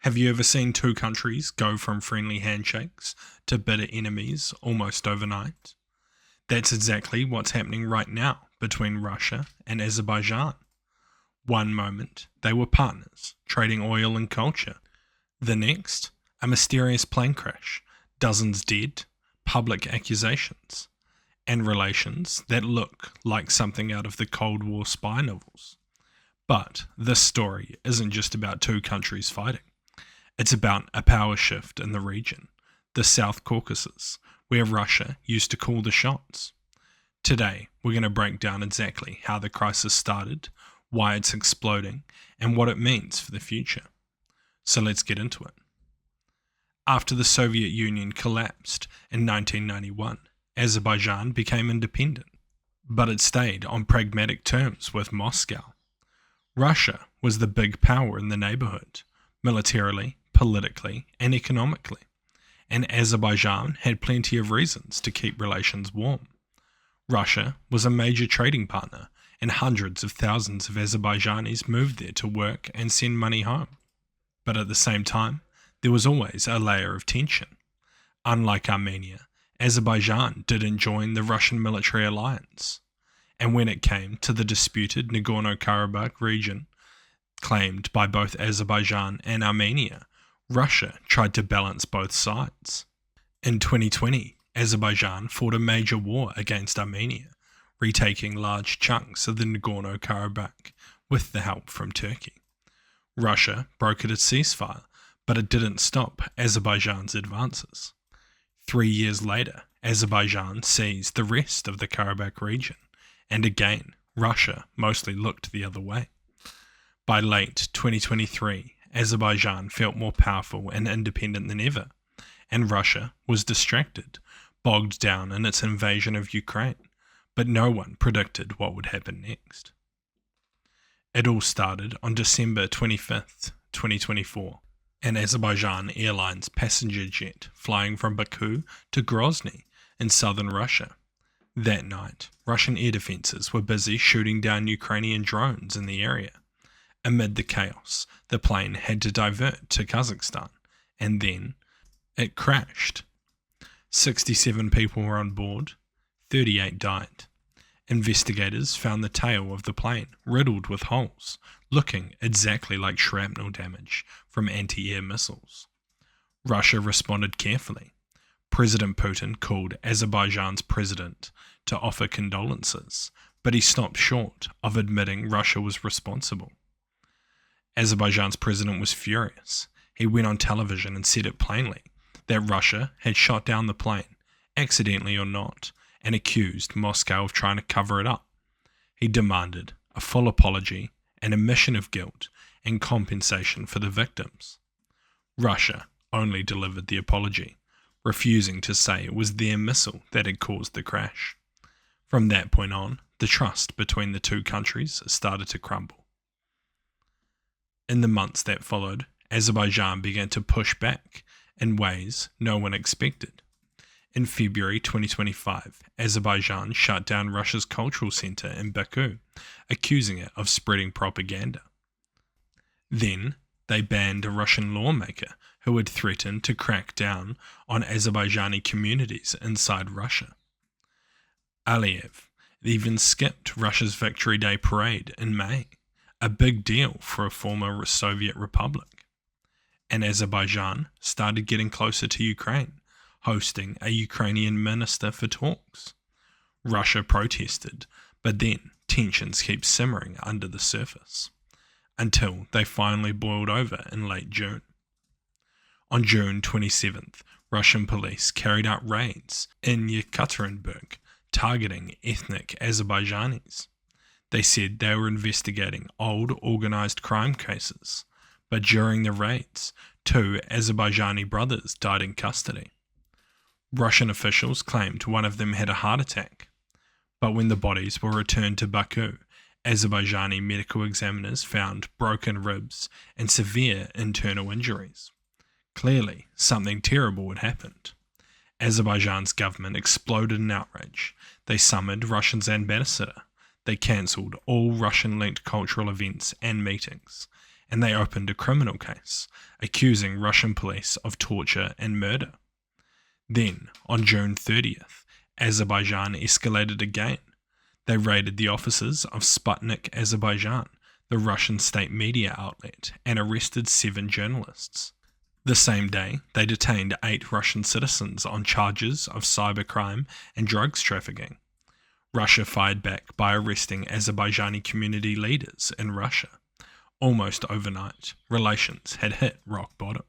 Have you ever seen two countries go from friendly handshakes to bitter enemies almost overnight? That's exactly what's happening right now between Russia and Azerbaijan. One moment, they were partners, trading oil and culture. The next, a mysterious plane crash, dozens dead, public accusations, and relations that look like something out of the Cold War spy novels. But this story isn't just about two countries fighting. It's about a power shift in the region, the South Caucasus, where Russia used to call the shots. Today, we're going to break down exactly how the crisis started, why it's exploding, and what it means for the future. So let's get into it. After the Soviet Union collapsed in 1991, Azerbaijan became independent, but it stayed on pragmatic terms with Moscow. Russia was the big power in the neighborhood, militarily, politically, and economically, and Azerbaijan had plenty of reasons to keep relations warm. Russia was a major trading partner, and hundreds of thousands of Azerbaijanis moved there to work and send money home. But at the same time, there was always a layer of tension. Unlike Armenia, Azerbaijan didn't join the Russian military alliance, and when it came to the disputed Nagorno-Karabakh region, claimed by both Azerbaijan and Armenia, Russia tried to balance both sides. In 2020, Azerbaijan fought a major war against Armenia, retaking large chunks of the Nagorno-Karabakh with the help from Turkey. Russia brokered a ceasefire, but it didn't stop Azerbaijan's advances. 3 years later, Azerbaijan seized the rest of the Karabakh region, and again, Russia mostly looked the other way. By late 2023, Azerbaijan felt more powerful and independent than ever, and Russia was distracted, bogged down in its invasion of Ukraine, but no one predicted what would happen next. It all started on December 25th, 2024, an Azerbaijan Airlines passenger jet flying from Baku to Grozny in southern Russia. That night, Russian air defenses were busy shooting down Ukrainian drones in the area. Amid the chaos, the plane had to divert to Kazakhstan, and then it crashed. 67 people were on board, 38 died. Investigators found the tail of the plane riddled with holes, looking exactly like shrapnel damage from anti-air missiles. Russia responded carefully. President Putin called Azerbaijan's president to offer condolences, but he stopped short of admitting Russia was responsible. Azerbaijan's president was furious. He went on television and said it plainly, that Russia had shot down the plane, accidentally or not, and accused Moscow of trying to cover it up. He demanded a full apology, an admission of guilt, and compensation for the victims. Russia only delivered the apology, refusing to say it was their missile that had caused the crash. From that point on, the trust between the two countries started to crumble. In the months that followed, Azerbaijan began to push back in ways no one expected. In February 2025, Azerbaijan shut down Russia's cultural center in Baku, accusing it of spreading propaganda. Then, they banned a Russian lawmaker who had threatened to crack down on Azerbaijani communities inside Russia. Aliyev even skipped Russia's Victory Day parade in May, a big deal for a former Soviet republic. And Azerbaijan started getting closer to Ukraine, hosting a Ukrainian minister for talks. Russia protested, but then tensions keep simmering under the surface, until they finally boiled over in late June. On June 27th, Russian police carried out raids in Yekaterinburg, targeting ethnic Azerbaijanis. They said they were investigating old organised crime cases, but during the raids, 2 Azerbaijani brothers died in custody. Russian officials claimed one of them had a heart attack, but when the bodies were returned to Baku, Azerbaijani medical examiners found broken ribs and severe internal injuries. Clearly, something terrible had happened. Azerbaijan's government exploded in outrage. They summoned Russia's ambassador. They cancelled all Russian-linked cultural events and meetings, and they opened a criminal case, accusing Russian police of torture and murder. Then, on June 30th, Azerbaijan escalated again. They raided the offices of Sputnik Azerbaijan, the Russian state media outlet, and arrested 7 journalists. The same day, they detained 8 Russian citizens on charges of cybercrime and drugs trafficking. Russia fired back by arresting Azerbaijani community leaders in Russia. Almost overnight, relations had hit rock bottom.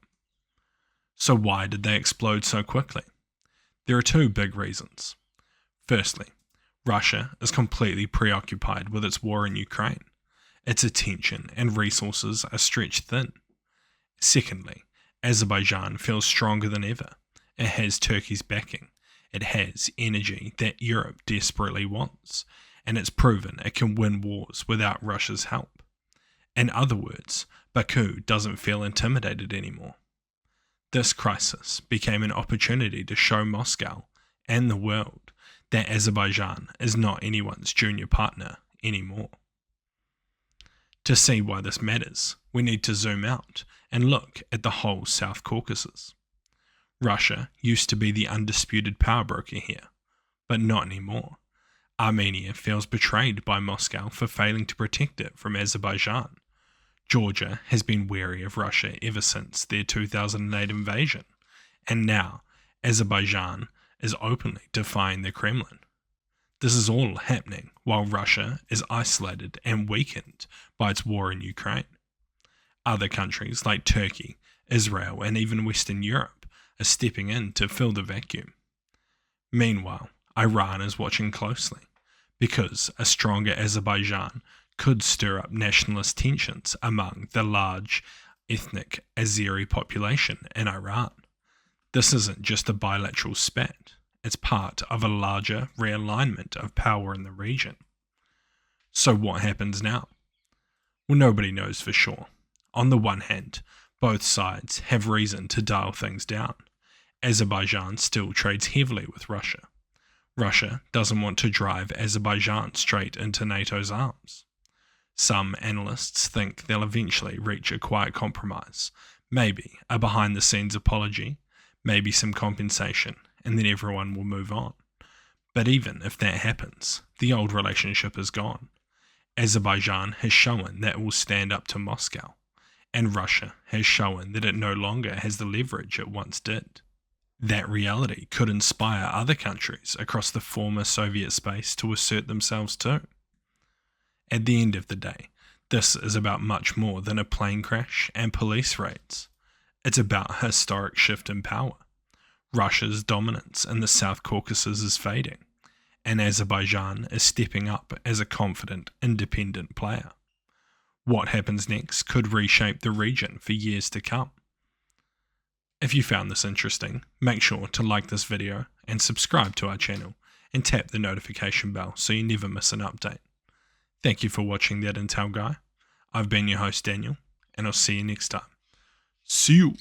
So why did they explode so quickly? There are 2 big reasons. Firstly, Russia is completely preoccupied with its war in Ukraine. Its attention and resources are stretched thin. Secondly, Azerbaijan feels stronger than ever. It has Turkey's backing. It has energy that Europe desperately wants, and it's proven it can win wars without Russia's help. In other words, Baku doesn't feel intimidated anymore. This crisis became an opportunity to show Moscow and the world that Azerbaijan is not anyone's junior partner anymore. To see why this matters, we need to zoom out and look at the whole South Caucasus. Russia used to be the undisputed power broker here, but not anymore. Armenia feels betrayed by Moscow for failing to protect it from Azerbaijan. Georgia has been wary of Russia ever since their 2008 invasion, and now Azerbaijan is openly defying the Kremlin. This is all happening while Russia is isolated and weakened by its war in Ukraine. Other countries like Turkey, Israel, and even Western Europe are stepping in to fill the vacuum. Meanwhile, Iran is watching closely, because a stronger Azerbaijan could stir up nationalist tensions among the large ethnic Azeri population in Iran. This isn't just a bilateral spat, it's part of a larger realignment of power in the region. So what happens now? Well, nobody knows for sure. On the one hand, both sides have reason to dial things down. Azerbaijan still trades heavily with Russia. Russia doesn't want to drive Azerbaijan straight into NATO's arms. Some analysts think they'll eventually reach a quiet compromise, maybe a behind-the-scenes apology, maybe some compensation, and then everyone will move on. But even if that happens, the old relationship is gone. Azerbaijan has shown that it will stand up to Moscow, and Russia has shown that it no longer has the leverage it once did. That reality could inspire other countries across the former Soviet space to assert themselves too. At the end of the day, this is about much more than a plane crash and police raids. It's about a historic shift in power. Russia's dominance in the South Caucasus is fading, and Azerbaijan is stepping up as a confident, independent player. What happens next could reshape the region for years to come. If you found this interesting, make sure to like this video and subscribe to our channel and tap the notification bell so you never miss an update. Thank you for watching That Intel Guy. I've been your host Daniel, and I'll see you next time. See you!